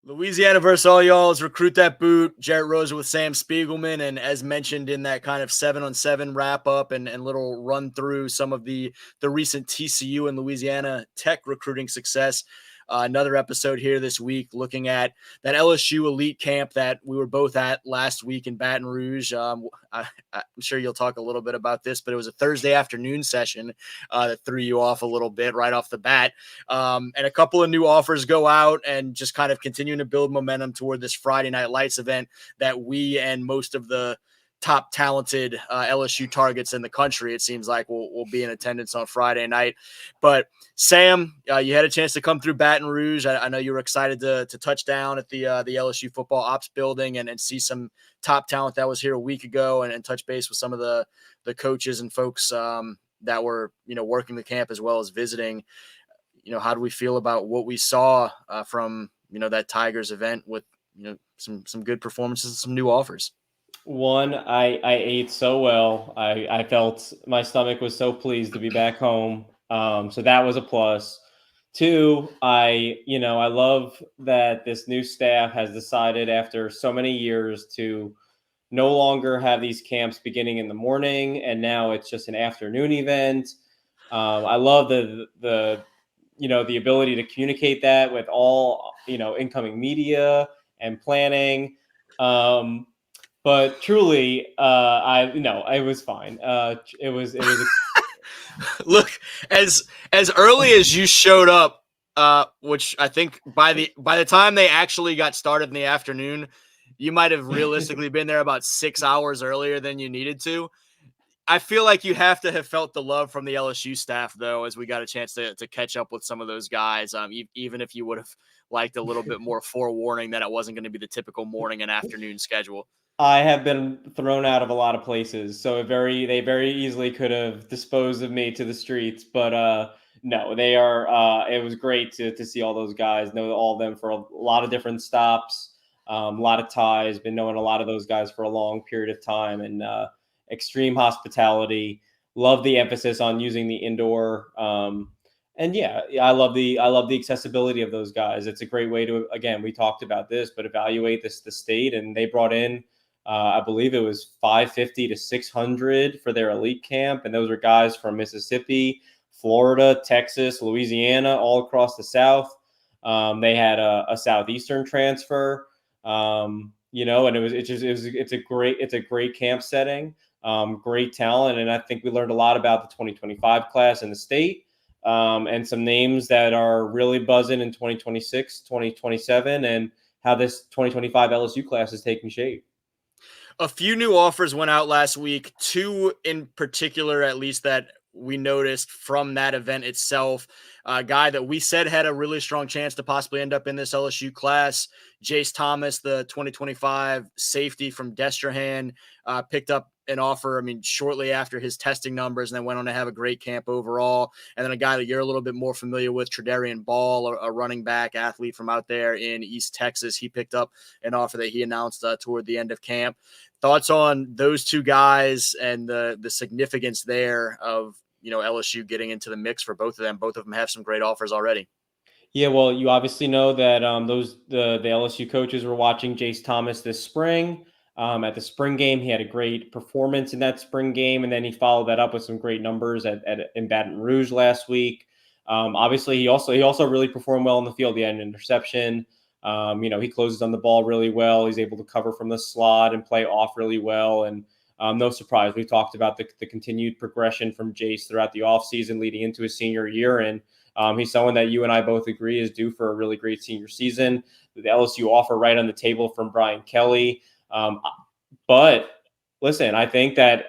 Louisiana versus all y'all's Recruit Dat Boot. Jarrett Rosa with Sam Spiegelman. And as mentioned in that kind of 7-on-7 wrap up and little run through some of the recent TCU and Louisiana Tech recruiting success, another episode here this week looking at that LSU elite camp that we were both at last week in Baton Rouge. I'm sure you'll talk a little bit about this, but it was a Thursday afternoon session that threw you off a little bit right off the bat. And a couple of new offers go out and just kind of continuing to build momentum toward this Friday Night Lights event that we and most of the top talented LSU targets in the country, it seems like, will be in attendance on Friday night. But Sam, you had a chance to come through Baton Rouge. I know you were excited to touch down at the LSU football ops building and see some top talent that was here a week ago and touch base with some of the coaches and folks that were, working the camp as well as visiting. How do we feel about what we saw from, that Tigers event with, some good performances and some new offers? One, I ate so well. I felt my stomach was so pleased to be back home. So that was a plus. Two, I love that this new staff has decided after so many years to no longer have these camps beginning in the morning, and now it's just an afternoon event. I love the ability to communicate that with all incoming media and planning. But truly, it was fine. It was. Look, as early as you showed up, which I think by the time they actually got started in the afternoon, you might have realistically been there about 6 hours earlier than you needed to. I feel like you have to have felt the love from the LSU staff, though, as we got a chance to catch up with some of those guys, even if you would have liked a little bit more forewarning that it wasn't going to be the typical morning and afternoon schedule. I have been thrown out of a lot of places, so they very easily could have disposed of me to the streets. But no, they are. It was great to see all those guys, know all of them for a lot of different stops, a lot of ties. Been knowing a lot of those guys for a long period of time, and extreme hospitality. Love the emphasis on using the indoor. And yeah, I love the accessibility of those guys. It's a great way to, again, we talked about this, but evaluate the state, and they brought in. I believe it was 550 to 600 for their elite camp. And those were guys from Mississippi, Florida, Texas, Louisiana, all across the South. They had a Southeastern transfer, and it's a great camp setting, great talent. And I think we learned a lot about the 2025 class in the state, and some names that are really buzzing in 2026, 2027, and how this 2025 LSU class is taking shape. A few new offers went out last week, two in particular, at least, that we noticed from that event itself. A guy that we said had a really strong chance to possibly end up in this LSU class, Jhase Thomas, the 2025 safety from Destrehan, picked up an offer, shortly after his testing numbers, and then went on to have a great camp overall. And then a guy that you're a little bit more familiar with, Tredarian Ball, a running back athlete from out there in East Texas. He picked up an offer that he announced toward the end of camp. Thoughts on those two guys and the significance there of, LSU getting into the mix for both of them? Both of them have some great offers already. Yeah, well, you obviously know that the LSU coaches were watching Jhase Thomas this spring. At the spring game, he had a great performance in that spring game, and then he followed that up with some great numbers in Baton Rouge last week. Obviously, he also really performed well in the field. He had an interception. He closes on the ball really well. He's able to cover from the slot and play off really well. And no surprise, we talked about the continued progression from Jhase throughout the offseason leading into his senior year. And he's someone that you and I both agree is due for a really great senior season. The LSU offer right on the table from Brian Kelly. But listen, I think that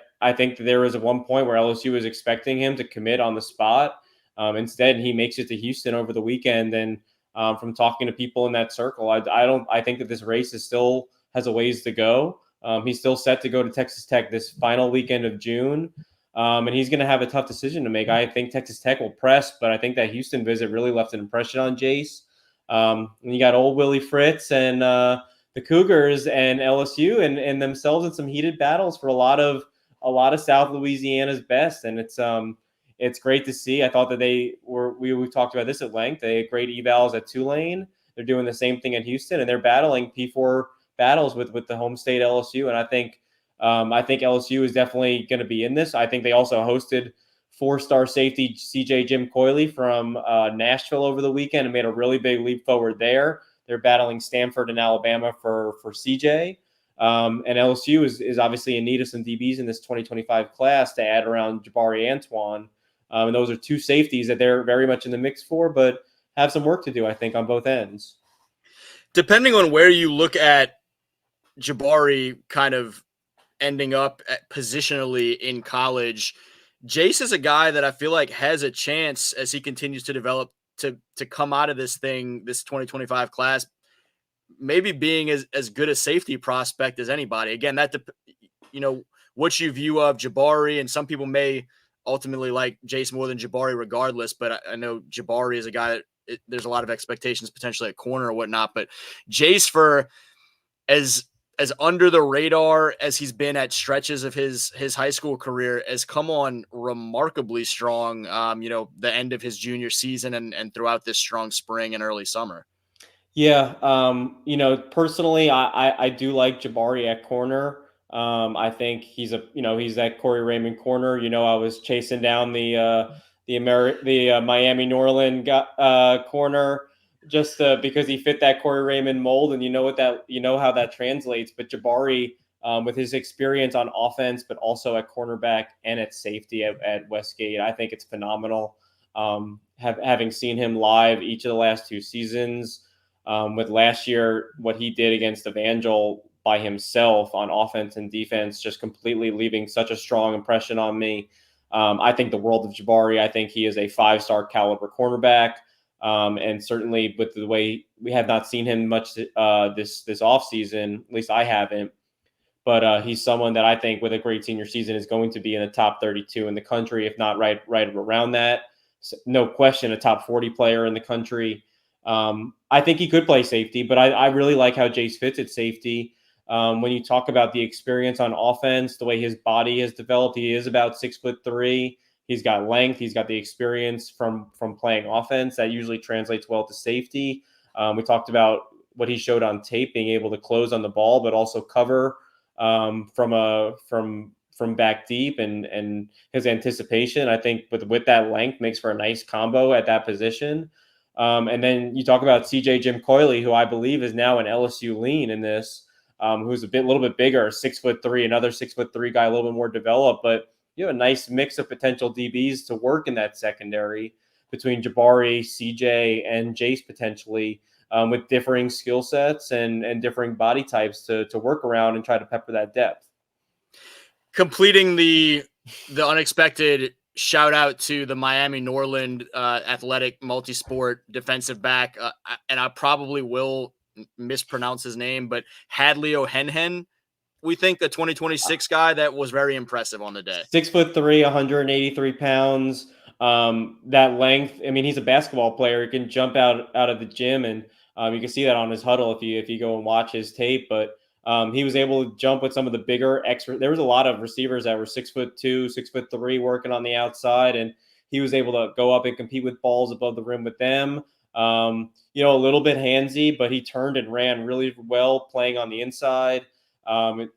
there was at one point where LSU was expecting him to commit on the spot. Instead, he makes it to Houston over the weekend. And from talking to people in that circle, I think that this race still has a ways to go. He's still set to go to Texas Tech this final weekend of June. And he's going to have a tough decision to make. I think Texas Tech will press, but I think that Houston visit really left an impression on Jhase. And you got old Willie Fritz and the Cougars and LSU and themselves in some heated battles for a lot of South Louisiana's best. And it's great to see. I thought that we talked about this at length. They had great evals at Tulane. They're doing the same thing in Houston, and they're battling P4 battles with the home state LSU. And I think LSU is definitely going to be in this. I think they also hosted 4-star safety CJ Jim Coyley from Nashville over the weekend and made a really big leap forward there. They're battling Stanford and Alabama for CJ. And LSU is obviously in need of some DBs in this 2025 class to add around Jabari Antoine. And those are two safeties that they're very much in the mix for, but have some work to do, I think, on both ends. Depending on where you look at Jabari kind of ending up positionally in college, Jhase is a guy that I feel like has a chance as he continues to develop to come out of this 2025 class, maybe being as good a safety prospect as anybody. Again, what you view of Jabari, and some people may ultimately like Jhase more than Jabari regardless, but I know Jabari is a guy that there's a lot of expectations potentially at corner or whatnot, but Jhase, for as under the radar as he's been at stretches of his high school career, has come on remarkably strong, the end of his junior season and throughout this strong spring and early summer. Yeah. Personally, I do like Jabari at corner. I think he's that Corey Raymond corner. I was chasing down the Miami Norland corner just because he fit that Corey Raymond mold, and how that translates. But Jabari, with his experience on offense, but also at cornerback and at safety at Westgate, I think it's phenomenal. Having seen him live each of the last 2 seasons, with last year, what he did against Evangel by himself on offense and defense, just completely leaving such a strong impression on me. I think the world of Jabari. I think he is a 5-star caliber cornerback. And certainly with the way we have not seen him much this offseason, at least I haven't. But he's someone that I think with a great senior season is going to be in the top 32 in the country, if not right around that. So, no question, a top 40 player in the country. I think he could play safety, but I really like how Jhase fits at safety. When you talk about the experience on offense, the way his body has developed, he is about 6'3". He's got length. He's got the experience from playing offense that usually translates well to safety. We talked about what he showed on tape, being able to close on the ball, but also cover from back deep, and his anticipation, I think with that length makes for a nice combo at that position. And then you talk about CJ Jim Coyley, who I believe is now an LSU lean in this, who's a little bit bigger, 6'3", another 6'3" guy, a little bit more developed, but a nice mix of potential DBs to work in that secondary between Jabari, CJ, and Jhase potentially, with differing skill sets and differing body types to work around and try to pepper that depth. Completing the unexpected shout out to the Miami Norland athletic multisport defensive back, and I probably will mispronounce his name, but Hadley Ohenhen. We think the 2026 guy that was very impressive on the day. 6'3", 183 pounds. That length. I mean, he's a basketball player. He can jump out of the gym, and you can see that on his huddle if you go and watch his tape. But he was able to jump with some of the bigger extra. There was a lot of receivers that were 6'2", 6'3", working on the outside, and he was able to go up and compete with balls above the rim with them. A little bit handsy, but he turned and ran really well playing on the inside.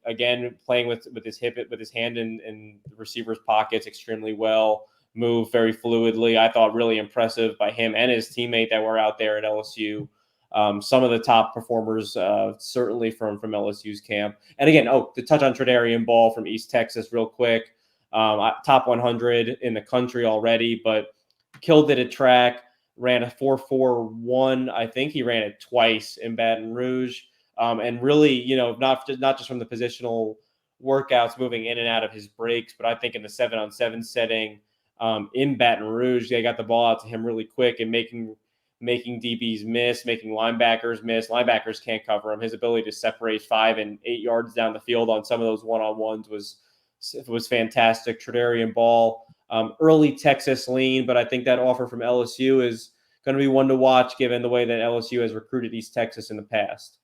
Again, playing with his hand in the receiver's pockets extremely well, moved very fluidly. I thought really impressive by him and his teammate that were out there at LSU. Some of the top performers, certainly from LSU's camp. And again, to touch on Tredarian Ball from East Texas real quick, top 100 in the country already, but killed it at track, ran a 4.41. I think he ran it twice in Baton Rouge. And really, not just from the positional workouts moving in and out of his breaks, but I think in the 7-on-7 setting in Baton Rouge, they got the ball out to him really quick and making DBs miss, making linebackers miss. Linebackers can't cover him. His ability to separate 5 and 8 yards down the field on some of those one-on-ones was fantastic. Tredarian Ball, early Texas lean, but I think that offer from LSU is going to be one to watch given the way that LSU has recruited East Texas in the past.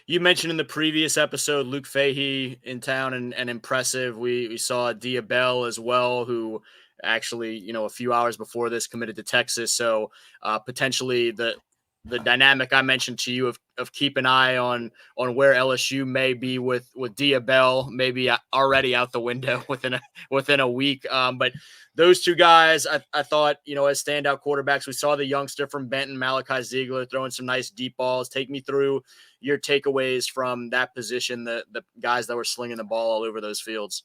You mentioned in the previous episode Luke Fahey in town and impressive. We saw Dia Bell as well, who actually, a few hours before this committed to Texas. So potentially the dynamic I mentioned to you of keep an eye on where LSU may be with Diabell, maybe already out the window within a week. But those two guys, I thought, as standout quarterbacks, we saw the youngster from Benton, Malachi Ziegler, throwing some nice deep balls. Take me through your takeaways from that position, the guys that were slinging the ball all over those fields.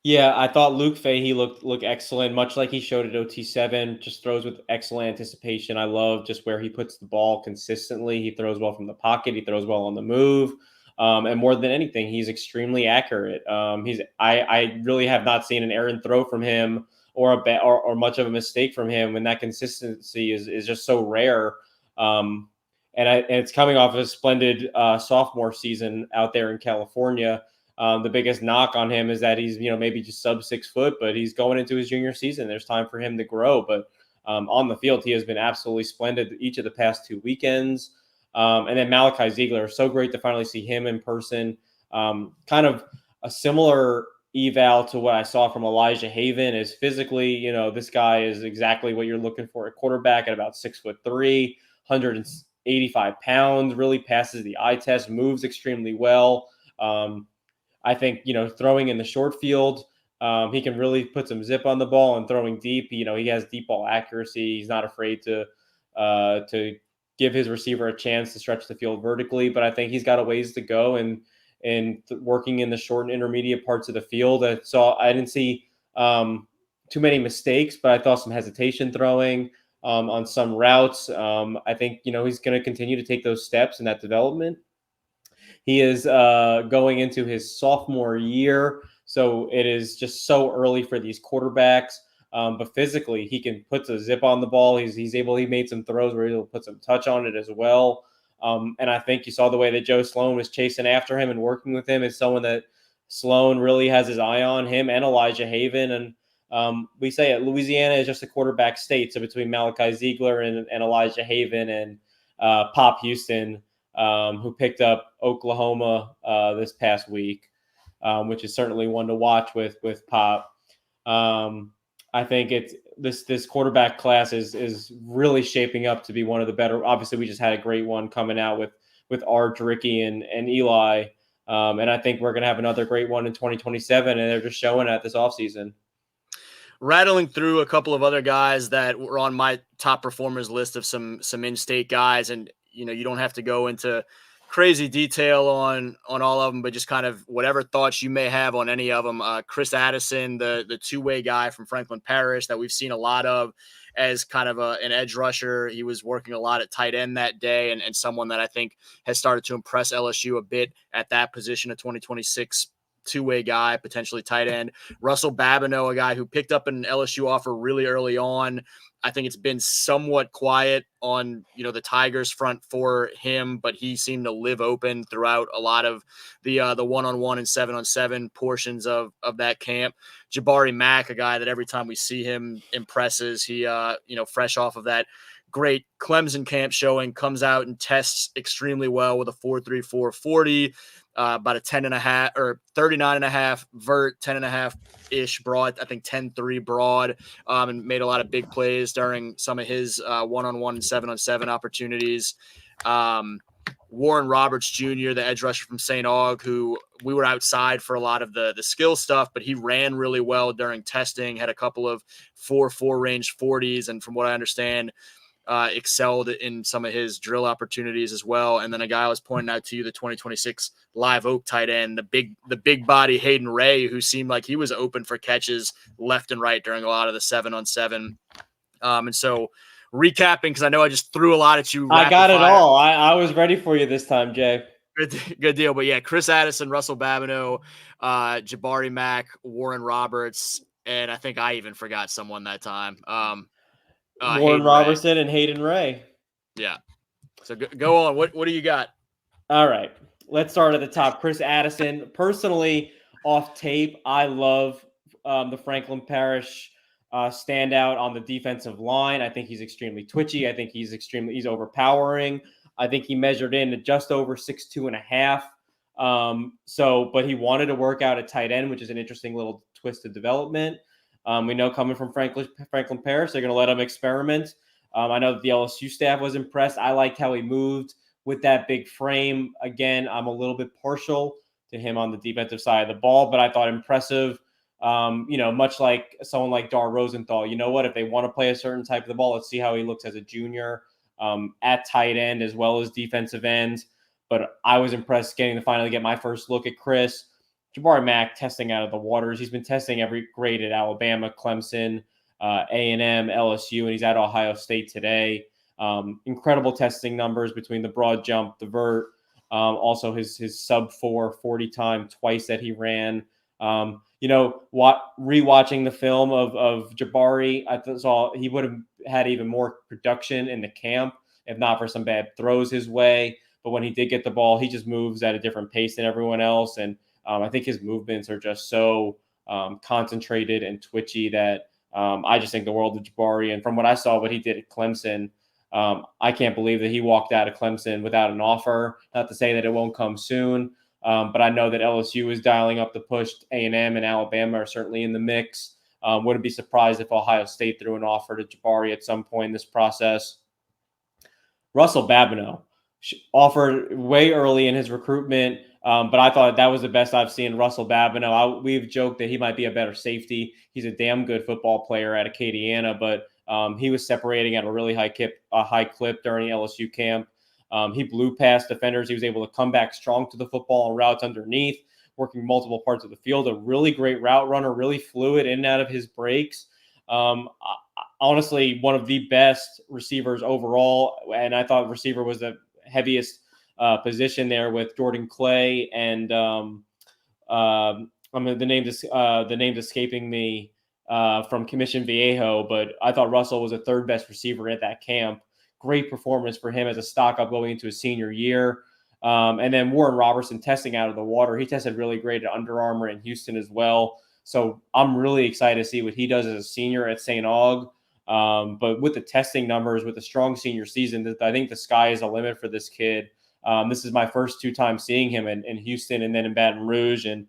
Yeah, I thought Luke Fahey looked excellent, much like he showed at OT7. Just throws with excellent anticipation. I love just where he puts the ball consistently. He throws well from the pocket. He throws well on the move, and more than anything, he's extremely accurate. I really have not seen an errant throw from him or much of a mistake from him, and that consistency is just so rare. And it's coming off of a splendid sophomore season out there in California. The biggest knock on him is that he's, maybe just sub 6 foot, but he's going into his junior season. There's time for him to grow, but on the field, he has been absolutely splendid each of the past 2 weekends. And then Malachi Ziegler, so great to finally see him in person. Kind of a similar eval to what I saw from Elijah Haven is physically, this guy is exactly what you're looking for at quarterback at about 6'3", 185 pounds, really passes the eye test, moves extremely well. I think, throwing in the short field, he can really put some zip on the ball, and throwing deep, he has deep ball accuracy. He's not afraid to give his receiver a chance to stretch the field vertically, but I think he's got a ways to go and working in the short and intermediate parts of the field. I didn't see too many mistakes, but I thought some hesitation throwing on some routes. I think, he's going to continue to take those steps in that development. He is going into his sophomore year, so it is just so early for these quarterbacks. But physically, he can put the zip on the ball. He made some throws where he'll put some touch on it as well. And I think you saw the way that Joe Sloan was chasing after him and working with him is someone that Sloan really has his eye on, him and Elijah Haven. And we say at Louisiana is just a quarterback state. So between Malachi Ziegler and Elijah Haven and Pop Houston, who picked up Oklahoma this past week, which is certainly one to watch with Pop. I think it's this quarterback class is really shaping up to be one of the better. Obviously, we just had a great one coming out with Arch, Ricky, and Eli, and I think we're going to have another great one in 2027, and they're just showing at this offseason. Rattling through a couple of other guys that were on my top performers list of some in-state guys, and you don't have to go into crazy detail on all of them, but just kind of whatever thoughts you may have on any of them. Chris Addison, the two-way guy from Franklin Parish that we've seen a lot of as kind of an edge rusher. He was working a lot at tight end that day, and someone that I think has started to impress LSU a bit at that position, a 2026 two-way guy, potentially tight end. Russell Babineau, a guy who picked up an LSU offer really early on. I think it's been somewhat quiet on, the Tigers front for him, but he seemed to live open throughout a lot of the one-on-one and 7-on-7 portions of that camp. Jabari Mack, a guy that every time we see him impresses. He, fresh off of that great Clemson camp showing, comes out and tests extremely well with a 4.34 40. About a 10.5 or 39.5 vert, 10.5-ish broad, I think 10.3 broad, and made a lot of big plays during some of his one-on-one and 7-on-7 opportunities. Warren Roberts Jr., the edge rusher from St. Aug, who we were outside for a lot of the skill stuff, but he ran really well during testing, had a couple of 4.4 range 40s, and from what I understand, excelled in some of his drill opportunities as well. And then a guy I was pointing out to you, the 2026 Live Oak tight end, the big body Hayden Ray, who seemed like he was open for catches left and right during a lot of the 7-on-7. And so recapping, because I know I just threw a lot at you. I got it all. I was ready for you this time, Jay. Good deal. But yeah, Chris Addison, Russell Babineau, Jabari Mack, Warren Roberts, and I think I even forgot someone that time. Warren Robertson and Hayden Ray. Yeah. So go on. What do you got? All right. Let's start at the top. Chris Addison. Personally, off tape, I love the Franklin Parish standout on the defensive line. I think he's extremely twitchy. I think he's overpowering. I think he measured in at just over 6'2.5". But he wanted to work out at tight end, which is an interesting little twist of development. We know coming from Franklin Parish, they're going to let him experiment. I know that the LSU staff was impressed. I liked how he moved with that big frame. Again, I'm a little bit partial to him on the defensive side of the ball, but I thought impressive. Much like someone like Dar Rosenthal, you know what? If they want to play a certain type of the ball, let's see how he looks as a junior at tight end as well as defensive end. But I was impressed getting to finally get my first look at Chris. Jabari Mack testing out of the waters. He's been testing every grade at Alabama, Clemson, A&M, LSU, and he's at Ohio State today. Incredible testing numbers between the broad jump, the vert, also his sub 4 40 time twice that he ran. Rewatching the film of Jabari, I saw he would have had even more production in the camp if not for some bad throws his way. But when he did get the ball, he just moves at a different pace than everyone else. And I think his movements are just so concentrated and twitchy that I just think the world of Jabari. And from what I saw, what he did at Clemson, I can't believe that he walked out of Clemson without an offer. Not to say that it won't come soon, but I know that LSU is dialing up the push. A&M and Alabama are certainly in the mix. Wouldn't be surprised if Ohio State threw an offer to Jabari at some point in this process. Russell Babineau offered way early in his recruitment, but I thought that was the best I've seen Russell Babineau. We've joked that he might be a better safety. He's a damn good football player at Acadiana, but he was separating at a really high clip during LSU camp. He blew past defenders. He was able to come back strong to the football on routes underneath, working multiple parts of the field. A really great route runner, really fluid in and out of his breaks. Honestly, one of the best receivers overall. And I thought receiver was the heaviest position there with Jordan Clay and the name's escaping me from Commission Viejo, but I thought Russell was the third best receiver at that camp. Great performance for him as a stock up going into his senior year. And then Warren Robertson testing out of the water. He tested really great at Under Armour in Houston as well. So I'm really excited to see what he does as a senior at St. Aug. But with the testing numbers, with a strong senior season, I think the sky is the limit for this kid. This is my first 2 times seeing him in Houston and then in Baton Rouge. And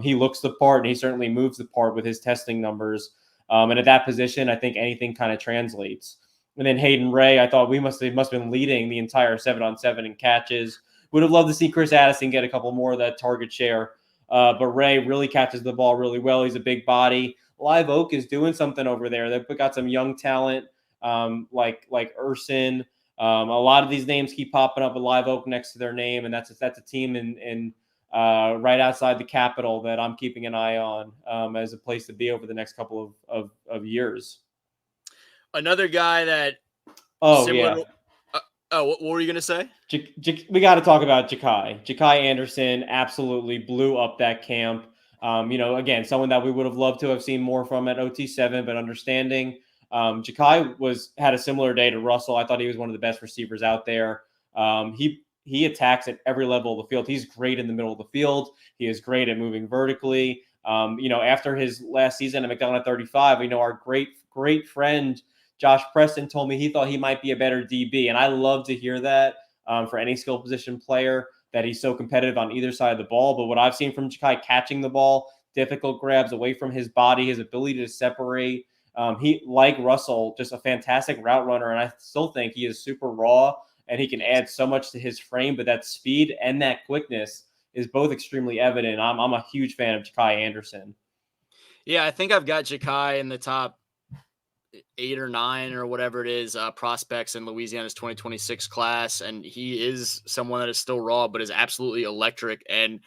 he looks the part, and he certainly moves the part with his testing numbers. And at that position, I think anything kind of translates. And then Hayden Ray, I thought he must have been leading the entire 7-on-7 in catches. Would have loved to see Chris Addison get a couple more of that target share. But Ray really catches the ball really well. He's a big body. Live Oak is doing something over there. They've got some young talent like Urson. A lot of these names keep popping up with Live Oak next to their name, and that's a team in right outside the Capitol that I'm keeping an eye on as a place to be over the next couple of years. Another guy that what were you going to say? We got to talk about Jhake Anderson absolutely blew up that camp. Again, someone that we would have loved to have seen more from at OT7, but understanding Jhake had a similar day to Russell. I thought he was one of the best receivers out there. He attacks at every level of the field. He's great in the middle of the field. He is great at moving vertically. After his last season at McDonough 35, our great friend Josh Preston told me he thought he might be a better DB. And I love to hear that for any skill position player, that he's so competitive on either side of the ball. But what I've seen from Jhake catching the ball, difficult grabs away from his body, his ability to separate. He, like Russell, just a fantastic route runner. And I still think he is super raw and he can add so much to his frame. But that speed and that quickness is both extremely evident. I'm a huge fan of Jhake Anderson. Yeah, I think I've got Jhake in the top 8 or 9 or whatever it is prospects in Louisiana's 2026 class, and he is someone that is still raw but is absolutely electric. And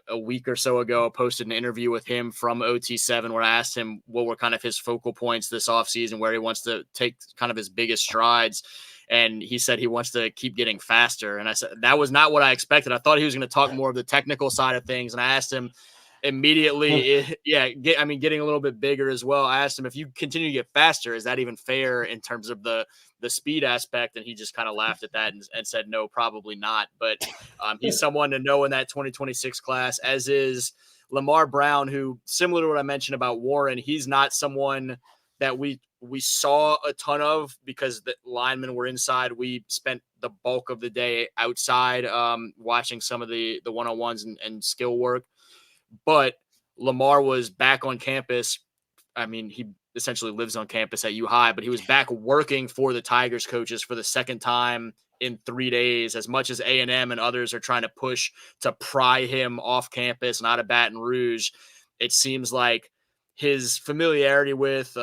a week or so ago, I posted an interview with him from OT7 where I asked him what were kind of his focal points this offseason, where he wants to take kind of his biggest strides. And he said he wants to keep getting faster. And I said, that was not what I expected. I thought he was going to talk more of the technical side of things. And I asked him immediately, getting a little bit bigger as well. I asked him, if you continue to get faster, is that even fair in terms of the speed aspect? And he just kind of laughed at that and said, no, probably not. But he's someone to know in that 2026 class, as is Lamar Brown, who, similar to what I mentioned about Warren, he's not someone that we saw a ton of because the linemen were inside. We spent the bulk of the day outside watching some of the one-on-ones and skill work. But Lamar was back on campus. I mean, he essentially lives on campus at U High, but he was back working for the Tigers coaches for the second time in 3 days, as much as A&M and others are trying to push to pry him off campus and out of Baton Rouge. It seems like his familiarity with,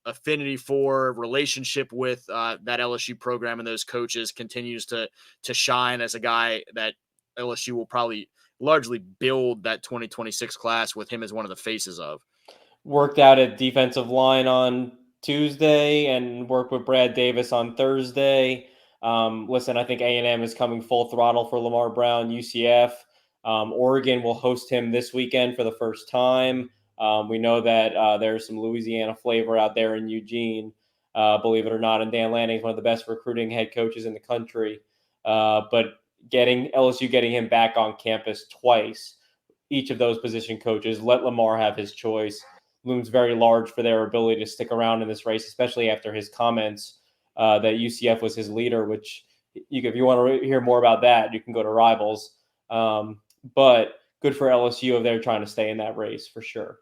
affinity for, relationship with that LSU program and those coaches continues to shine as a guy that LSU will probably largely build that 2026 class with him as one of the faces of. Worked out at defensive line on Tuesday and worked with Brad Davis on Thursday. Listen, I think A&M is coming full throttle for Lamar Brown. UCF, Oregon will host him this weekend for the first time. We know that there's some Louisiana flavor out there in Eugene, believe it or not. And Dan Lanning is one of the best recruiting head coaches in the country. But LSU getting him back on campus twice, each of those position coaches, let Lamar have his choice, looms very large for their ability to stick around in this race, especially after his comments that UCF was his leader, which if you want to hear more about that, you can go to Rivals. But good for LSU if they're trying to stay in that race for sure.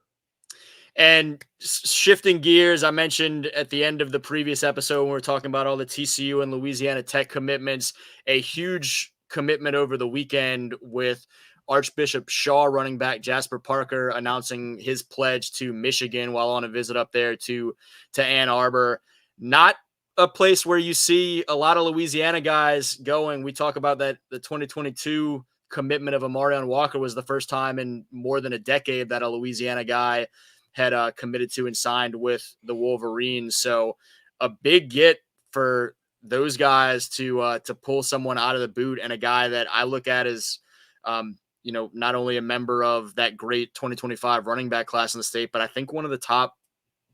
And shifting gears, I mentioned at the end of the previous episode when we were talking about all the TCU and Louisiana Tech commitments, a huge commitment over the weekend with Archbishop Shaw running back Jasper Parker announcing his pledge to Michigan while on a visit up there to Ann Arbor. Not a place where you see a lot of Louisiana guys going. We talk about that the 2022 commitment of Amarion Walker was the first time in more than a decade that a Louisiana guy had committed to and signed with the Wolverines. So a big get for those guys to pull someone out of the boot, and a guy that I look at as not only a member of that great 2025 running back class in the state, but I think one of the top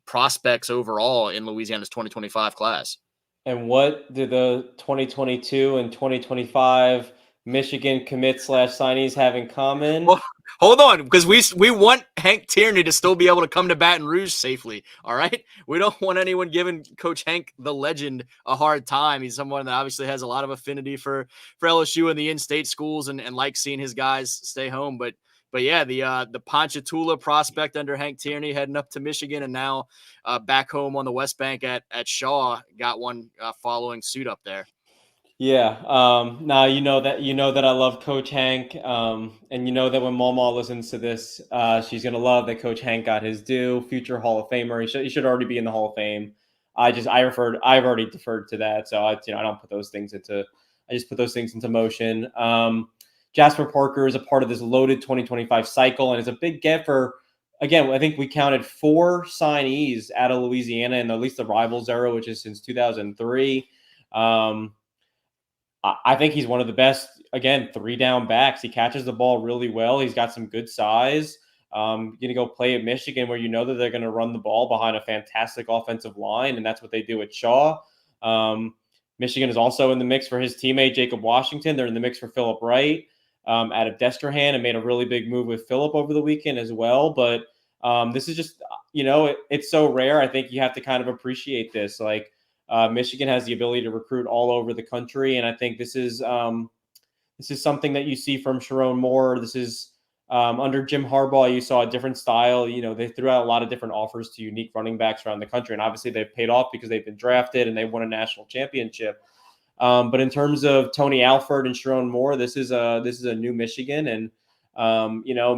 prospects overall in Louisiana's 2025 class. And what do the 2022 and 2025 Michigan commit/signees have in common? Well, hold on, because we want Hank Tierney to still be able to come to Baton Rouge safely. All right, we don't want anyone giving Coach Hank the legend a hard time. He's someone that obviously has a lot of affinity for LSU and the in-state schools, and likes seeing his guys stay home. But yeah, the Ponchatoula prospect under Hank Tierney heading up to Michigan, and now back home on the West Bank at Shaw, got one following suit up there. Yeah. Now you know that I love Coach Hank, and you know that when Mama listens to this, she's gonna love that Coach Hank got his due. Future Hall of Famer. He should already be in the Hall of Fame. I've already deferred to that, so I don't put those things into. I just put those things into motion. Jasper Parker is a part of this loaded 2025 cycle, and it's a big get for. Again, I think we counted 4 signees out of Louisiana in at least the Rivals era, which is since 2003. I think he's one of the best, again, 3-down backs. He catches the ball really well. He's got some good size. Going to go play at Michigan where you know that they're going to run the ball behind a fantastic offensive line, and that's what they do at Shaw. Michigan is also in the mix for his teammate, Jacob Washington. They're in the mix for Phillip Wright out of Destrehan, and made a really big move with Phillip over the weekend as well. But this is just, it's so rare. I think you have to kind of appreciate this. Like, Michigan has the ability to recruit all over the country, and I think this is something that you see from Sharon Moore. This is under Jim Harbaugh, you saw a different style. They threw out a lot of different offers to unique running backs around the country, and obviously they've paid off because they've been drafted and they won a national championship. But in terms of Tony Alford and Sharon Moore, this is a new Michigan, and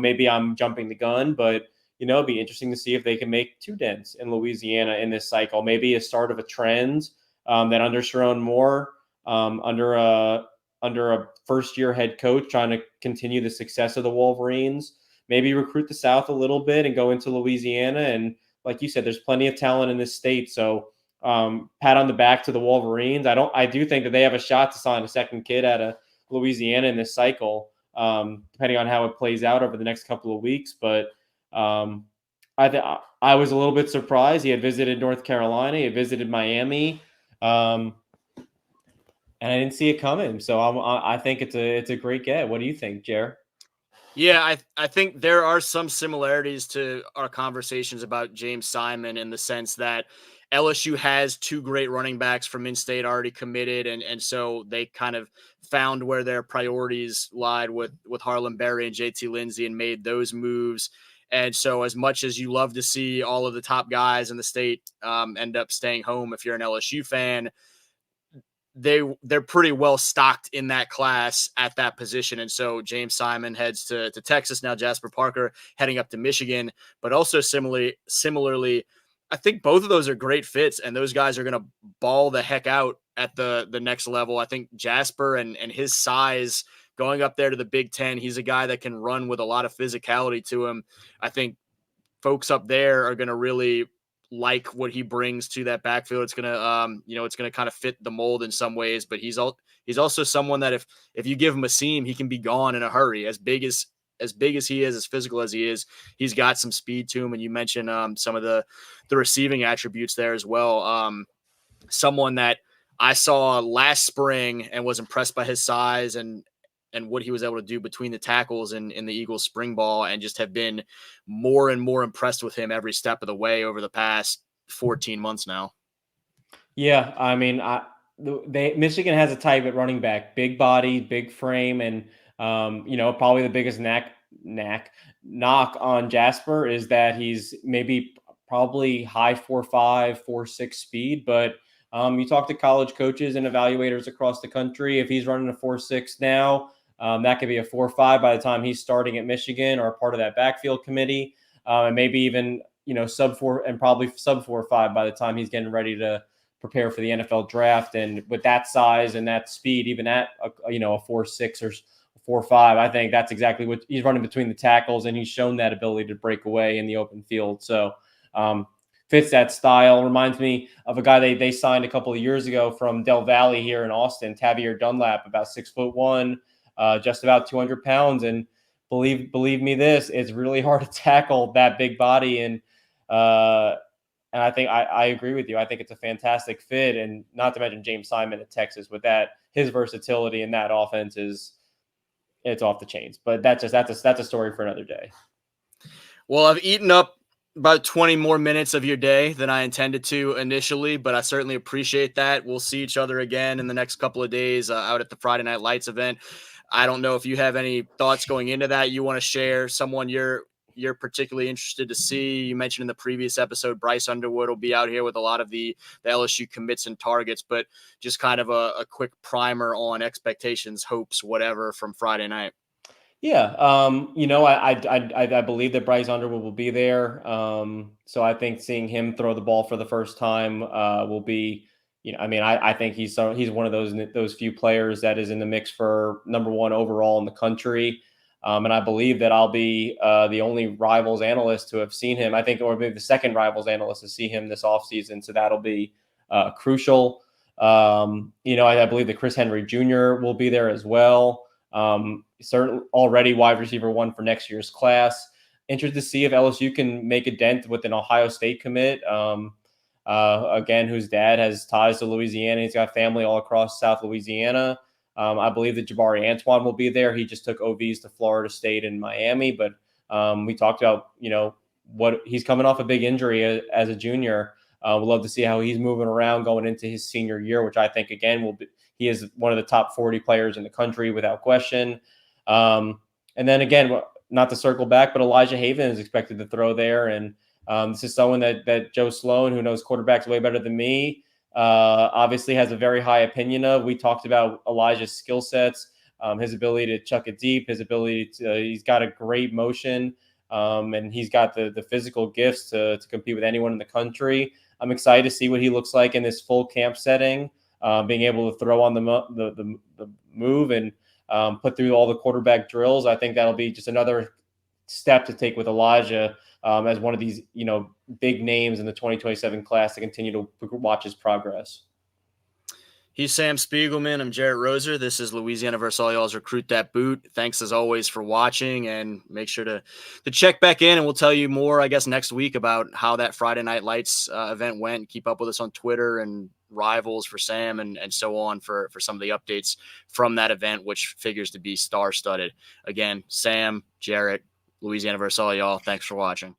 maybe I'm jumping the gun, but it'd be interesting to see if they can make 2 dents in Louisiana in this cycle. Maybe a start of a trend that under Sharon Moore, under a first-year head coach trying to continue the success of the Wolverines, maybe recruit the South a little bit and go into Louisiana. And like you said, there's plenty of talent in this state. So pat on the back to the Wolverines. I do think that they have a shot to sign a second kid out of Louisiana in this cycle, depending on how it plays out over the next couple of weeks. But I was a little bit surprised. He had visited North Carolina. He had visited Miami, and I didn't see it coming. So I think it's a great get. What do you think, Jer? Yeah, I think there are some similarities to our conversations about James Simon in the sense that LSU has 2 great running backs from in-state already committed, and so they kind of found where their priorities lied with Harlan Berry and JT Lindsey and made those moves. And so as much as you love to see all of the top guys in the state end up staying home, if you're an LSU fan, they're pretty well stocked in that class at that position. And so James Simon heads to Texas now, Jasper Parker heading up to Michigan, but also similarly, I think both of those are great fits, and those guys are going to ball the heck out at the next level. I think Jasper and his size going up there to the Big Ten, he's a guy that can run with a lot of physicality to him. I think folks up there are going to really like what he brings to that backfield. It's going to, it's going to kind of fit the mold in some ways, but he's also someone that if you give him a seam, he can be gone in a hurry. As big as he is, as physical as he is, he's got some speed to him. And you mentioned some of the receiving attributes there as well. Someone that I saw last spring and was impressed by his size and what he was able to do between the tackles in the Eagles spring ball, and just have been more and more impressed with him every step of the way over the past 14 months now. Yeah, I mean, Michigan has a type at running back: big body, big frame, and probably the biggest knock on Jasper is that he's probably high 4.5, 4.6 speed, but you talk to college coaches and evaluators across the country, if he's running a 4.6 now, that could be a 4.5 by the time he's starting at Michigan or part of that backfield committee, and maybe even sub 4 and probably sub 4.5 by the time he's getting ready to prepare for the NFL draft. And with that size and that speed, even at a 4.6 or 4.5, I think that's exactly what he's running between the tackles, and he's shown that ability to break away in the open field. So fits that style. Reminds me of a guy they signed a couple of years ago from Del Valle here in Austin, Tavier Dunlap, about 6'1", just about 200 pounds. And believe me, it's really hard to tackle that big body. And I think I agree with you. I think it's a fantastic fit, and not to mention James Simon at Texas with his versatility in that offense it's off the chains. But that's a story for another day. Well, I've eaten up about 20 more minutes of your day than I intended to initially, but I certainly appreciate that. We'll see each other again in the next couple of days out at the Friday Night Lights event. I don't know if you have any thoughts going into that you want to share, someone you're particularly interested to see. You mentioned in the previous episode, Bryce Underwood will be out here with a lot of the LSU commits and targets, but just kind of a quick primer on expectations, hopes, whatever from Friday night. Yeah, I believe that Bryce Underwood will be there. So I think seeing him throw the ball for the first time will be, I think he's one of those few players that is in the mix for number one overall in the country. And I believe that I'll be the only Rivals analyst to have seen him. I think, or maybe the second Rivals analyst to see him this offseason. So that'll be crucial. I believe that Chris Henry Jr. will be there as well. Certainly already wide receiver 1 for next year's class. Interested to see if LSU can make a dent with an Ohio State commit. Again, whose dad has ties to Louisiana. He's got family all across South Louisiana. I believe that Jabari Antoine will be there. He just took OVs to Florida State and Miami, but we talked about, what he's coming off a big injury as a junior. We'd love to see how he's moving around going into his senior year, which I think, again, he is one of the top 40 players in the country without question. And then again, not to circle back, but Elijah Haven is expected to throw there. And this is someone that Joe Sloan, who knows quarterbacks way better than me, obviously has a very high opinion of. We talked about Elijah's skill sets, his ability to chuck it deep, his ability he's got a great motion, and he's got the physical gifts to compete with anyone in the country. I'm excited to see what he looks like in this full camp setting, being able to throw on the move and put through all the quarterback drills. I think that'll be just another step to take with Elijah as one of these, big names in the 2027 class to continue to watch his progress. He's Sam Spiegelman. I'm Jarrett Roser. This is Louisiana versus all y'all's Recruit Dat Boot. Thanks as always for watching, and make sure to check back in, and we'll tell you more, I guess, next week about how that Friday Night Lights event went. Keep up with us on Twitter and Rivals for Sam and so on for some of the updates from that event, which figures to be star-studded. Again, Sam, Jarrett, Louisiana versus all y'all. Thanks for watching.